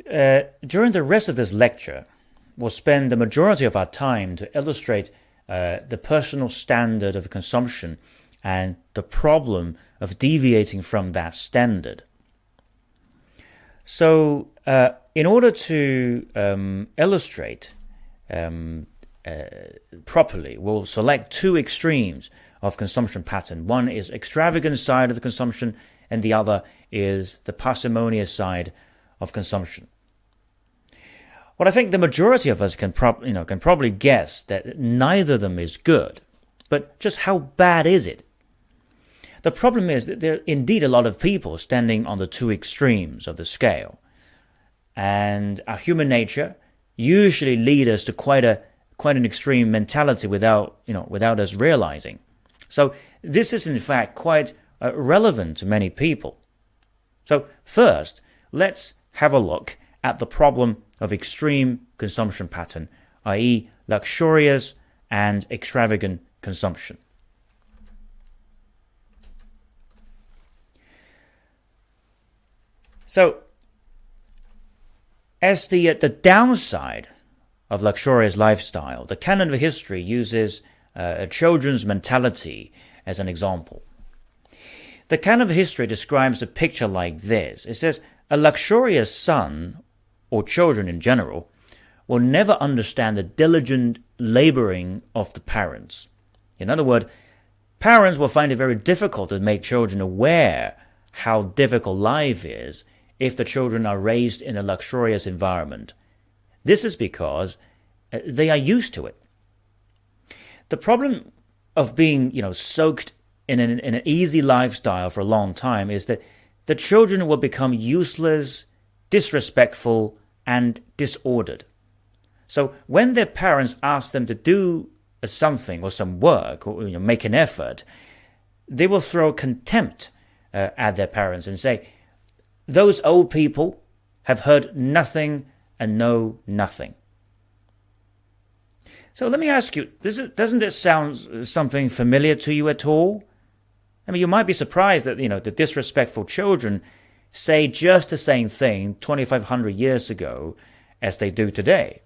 During the rest of this lecture, we'll spend the majority of our time to illustrate the personal standard of consumption and the problem of deviating from that standard. So, in order to illustrate properly, we'll select two extremes of consumption pattern. One is extravagant side of the consumption, and the other is the parsimonious side of consumption. Well, I think the majority of us can probably guess that neither of them is good. But just how bad is it? The problem is that there are indeed a lot of people standing on the two extremes of the scale. And our human nature usually leads us to quite an extreme mentality without us realizing. So this is in fact quite relevant to many people. So first, let's have a look at the problem of extreme consumption pattern, i.e. luxurious and extravagant consumption. So, as the downside of luxurious lifestyle, the canon of history uses a children's mentality as an example. The canon of history describes a picture like this. It says, a luxurious son, or children in general, will never understand the diligent laboring of the parents. In other words, parents will find it very difficult to make children aware how difficult life is if the children are raised in a luxurious environment. This is because they are used to it. The problem of being, soaked in an easy lifestyle for a long time is that the children will become useless, disrespectful, and disordered. So when their parents ask them to do something or some work or make an effort, they will throw contempt at their parents and say, those old people have heard nothing and know nothing. So let me ask you, doesn't this sound something familiar to you at all? I mean, you might be surprised that, the disrespectful children say just the same thing 2,500 years ago as they do today.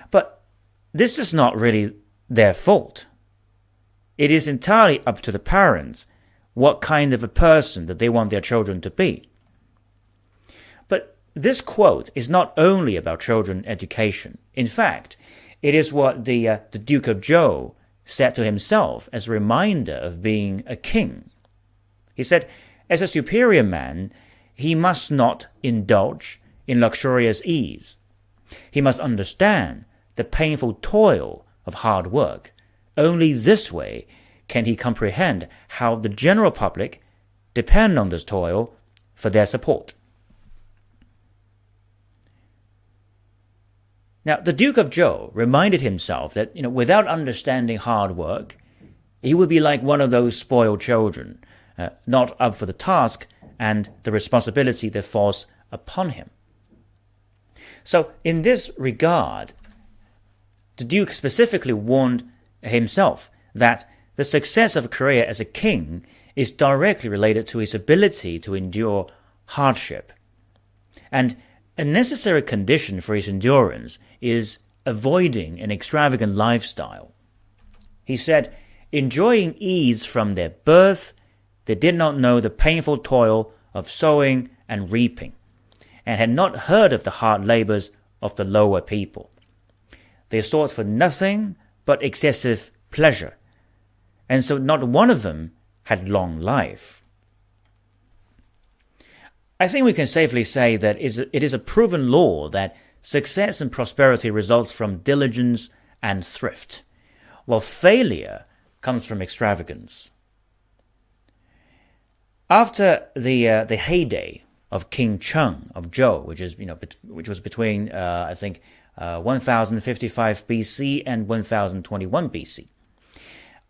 But this is not really their fault. It is entirely up to the parents what kind of a person that they want their children to be. But this quote is not only about children education. In fact, it is what the Duke of Zhou said to himself as a reminder of being a king. He said, as a superior man, he must not indulge in luxurious ease. He must understand the painful toil of hard work. Only this way can he comprehend how the general public depend on this toil for their support. Now, the Duke of Zhou reminded himself that, without understanding hard work, he would be like one of those spoiled children, not up for the task and the responsibility that falls upon him. So, in this regard, the Duke specifically warned himself that the success of a career as a king is directly related to his ability to endure hardship. And a necessary condition for his endurance is avoiding an extravagant lifestyle. He said, enjoying ease from their birth, they did not know the painful toil of sowing and reaping, and had not heard of the hard labors of the lower people. They sought for nothing but excessive pleasure, and so not one of them had long life. I think we can safely say that it is a proven law that success and prosperity results from diligence and thrift, while failure comes from extravagance. After the heyday of King Cheng of Zhou, which was between 1055 BC and 1021 BC,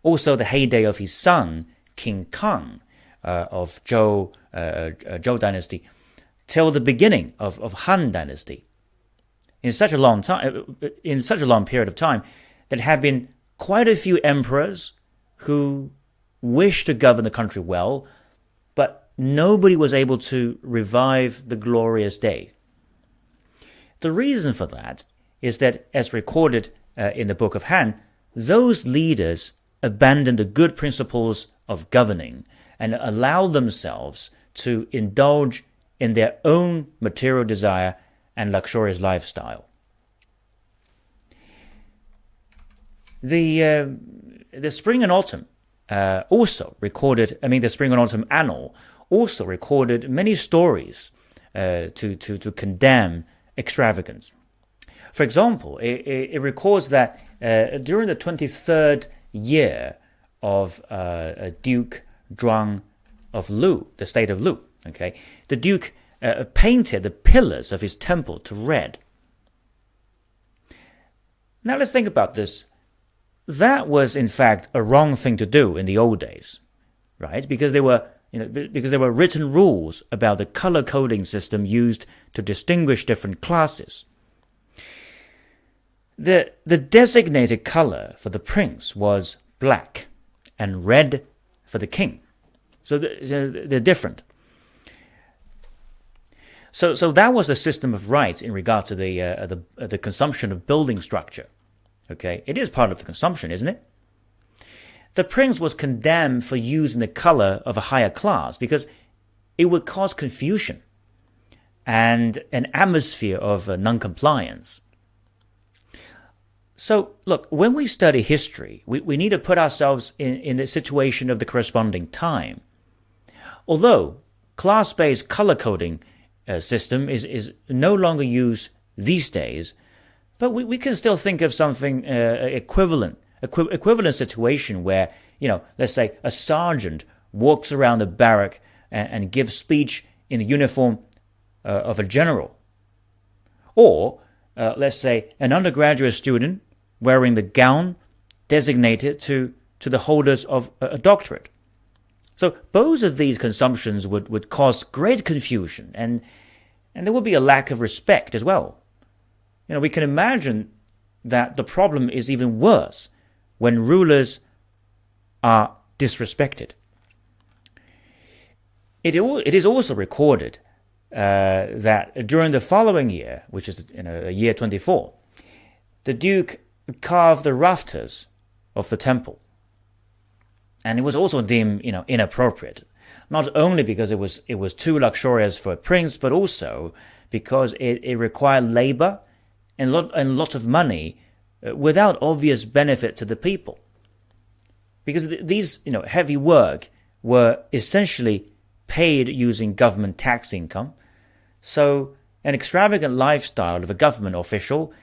also the heyday of his son King Kang of Zhou dynasty, till the beginning of Han dynasty. In such a long period of time, there have been quite a few emperors who wished to govern the country well, but nobody was able to revive the glorious day. The reason for that is that, as recorded in the Book of Han, those leaders abandoned the good principles of governing and allowed themselves to indulge in their own material desire and luxurious lifestyle. The Spring and Autumn the Spring and Autumn Annal also recorded many stories to condemn extravagance. For example, it records that during the 23rd year of Duke Zhuang of Lu, the state of Lu, the Duke painted the pillars of his temple to red. Now let's think about this. That was in fact a wrong thing to do in the old days, right? Because there were written rules about the color coding system used to distinguish different classes. The designated color for the prince was black and red for the king. So they're different. So that was the system of rights in regard to the consumption of building structure. It is part of the consumption, isn't it? The prince was condemned for using the color of a higher class because it would cause confusion and an atmosphere of non-compliance. So, look, when we study history, we need to put ourselves in the situation of the corresponding time. Although class-based color coding system is no longer used these days, but we can still think of something equivalent situation where, let's say a sergeant walks around the barrack and gives speech in the uniform of a general. Or, let's say, an undergraduate student wearing the gown designated to the holders of a doctorate. So both of these consumptions would cause great confusion, and there would be a lack of respect as well. We can imagine that the problem is even worse when rulers are disrespected. It is also recorded that during the following year, which is year 24, the Duke carved the rafters of the temple. And it was also deemed inappropriate, not only because it was too luxurious for a prince, but also because it required labor and lots of money without obvious benefit to the people. Because these heavy work were essentially paid using government tax income. So an extravagant lifestyle of a government official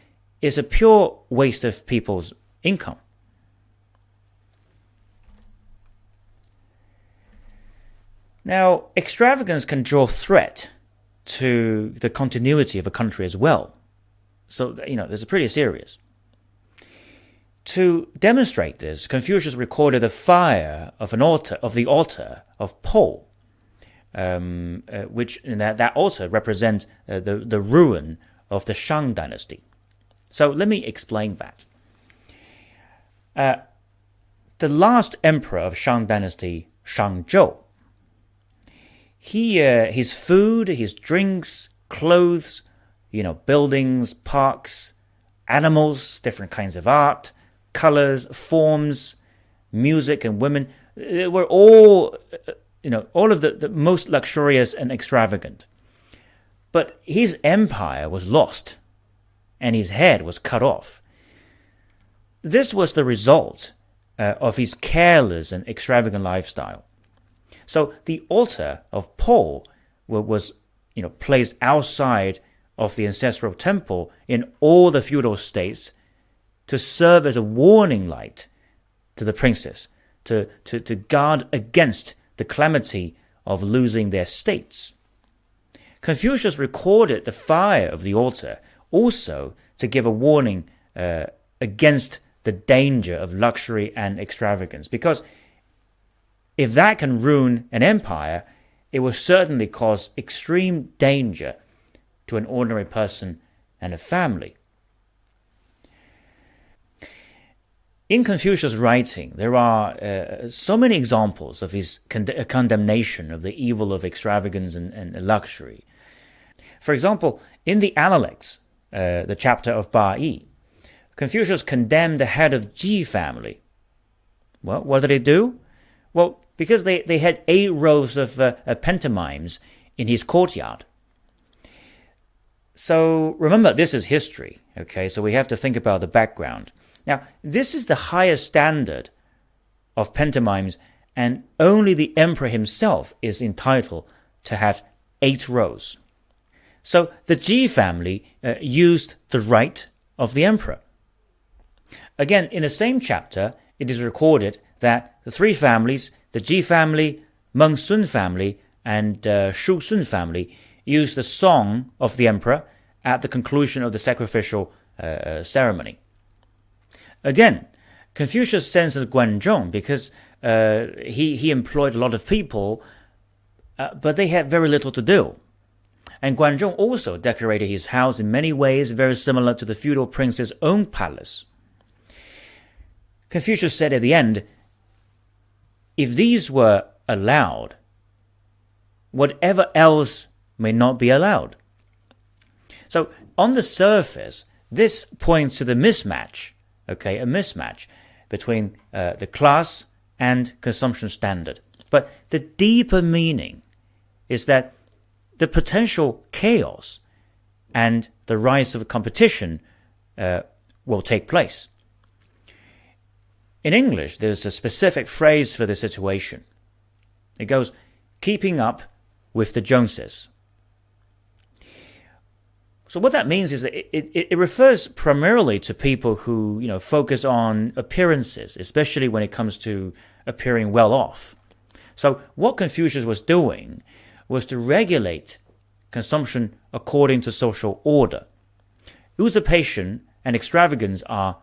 is a pure waste of people's income. Now, extravagance can draw threat to the continuity of a country as well. So, this is pretty serious. To demonstrate this, Confucius recorded a fire of the altar of Po, which that altar represents the ruin of the Shang dynasty. So let me explain that. The last emperor of Shang dynasty, Shang Zhou, his food, his drinks, clothes, buildings, parks, animals, different kinds of art, colors, forms, music, and women, they were all of the most luxurious and extravagant. But his empire was lost, and his head was cut off. This was the result of his careless and extravagant lifestyle. So the altar of Po was placed outside of the ancestral temple in all the feudal states to serve as a warning light to the princes, to guard against the calamity of losing their states. Confucius recorded the fire of the altar also to give a warning against the danger of luxury and extravagance, because if that can ruin an empire, it will certainly cause extreme danger to an ordinary person and a family. In Confucius' writing, there are so many examples of his condemnation of the evil of extravagance and luxury. For example, in the Analects, the chapter of Ba Yi, Confucius condemned the head of Ji family. Well, what did he do? Well, because they had 8 rows of pantomimes in his courtyard. So remember, this is history, okay? So we have to think about the background. Now, this is the highest standard of pantomimes, and only the emperor himself is entitled to have 8 rows. So the Ji family used the right of the emperor. Again, in the same chapter, it is recorded that the 3 families, the Ji family, Meng Sun family, and Shu Sun family, used the song of the emperor at the conclusion of the sacrificial ceremony. Again, Confucius censored Guanzhong because he employed a lot of people, but they had very little to do. And Guanzhong also decorated his house in many ways very similar to the feudal prince's own palace. Confucius said at the end, if these were allowed, whatever else may not be allowed. So on the surface, this points to the mismatch, okay, a mismatch between the class and consumption standard. But the deeper meaning is that the potential chaos and the rise of competition will take place. In English, there's a specific phrase for the situation. It goes, keeping up with the Joneses. So what that means is that it refers primarily to people who, focus on appearances, especially when it comes to appearing well off. So what Confucius was doing was to regulate consumption according to social order. Usurpation and extravagance are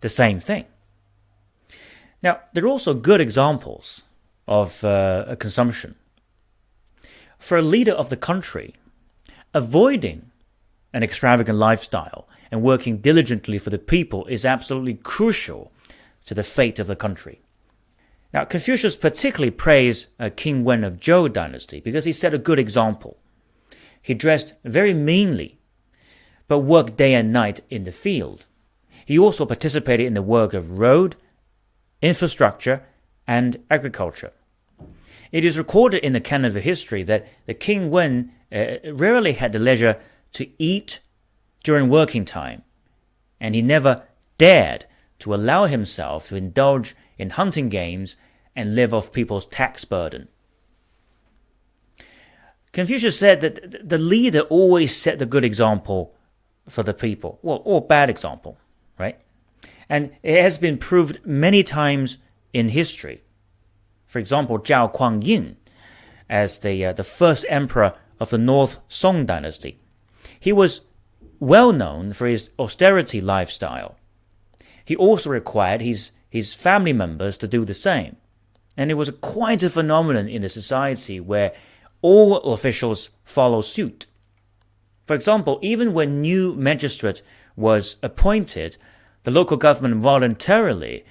the same thing. Now, there are also good examples of consumption. For a leader of the country, avoiding an extravagant lifestyle and working diligently for the people is absolutely crucial to the fate of the country. Now, Confucius particularly praised King Wen of Zhou dynasty because he set a good example. He dressed very meanly, but worked day and night in the field. He also participated in the work of road, infrastructure, and agriculture. It is recorded in the canon of history that the King Wen rarely had the leisure to eat during working time, and he never dared to allow himself to indulge in hunting games and live off people's tax burden. Confucius said that the leader always set the good example for the people, or bad example, right? And it has been proved many times in history. For example, Zhao Kuang-yin, as the first emperor of the North Song dynasty, he was well known for his austerity lifestyle. He also required his family members to do the same. And it was quite a phenomenon in the society where all officials follow suit. For example, even when new magistrate was appointed, the local government voluntarily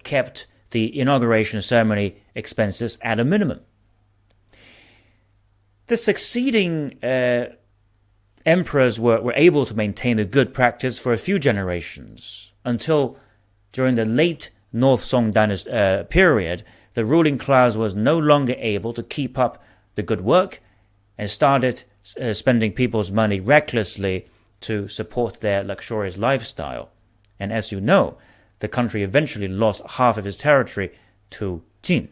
kept the inauguration ceremony expenses at a minimum. The succeeding emperors were able to maintain a good practice for a few generations, until during the late North Song dynasty period, the ruling class was no longer able to keep up the good work and started spending people's money recklessly to support their luxurious lifestyle. And as you know, the country eventually lost half of its territory to Jin.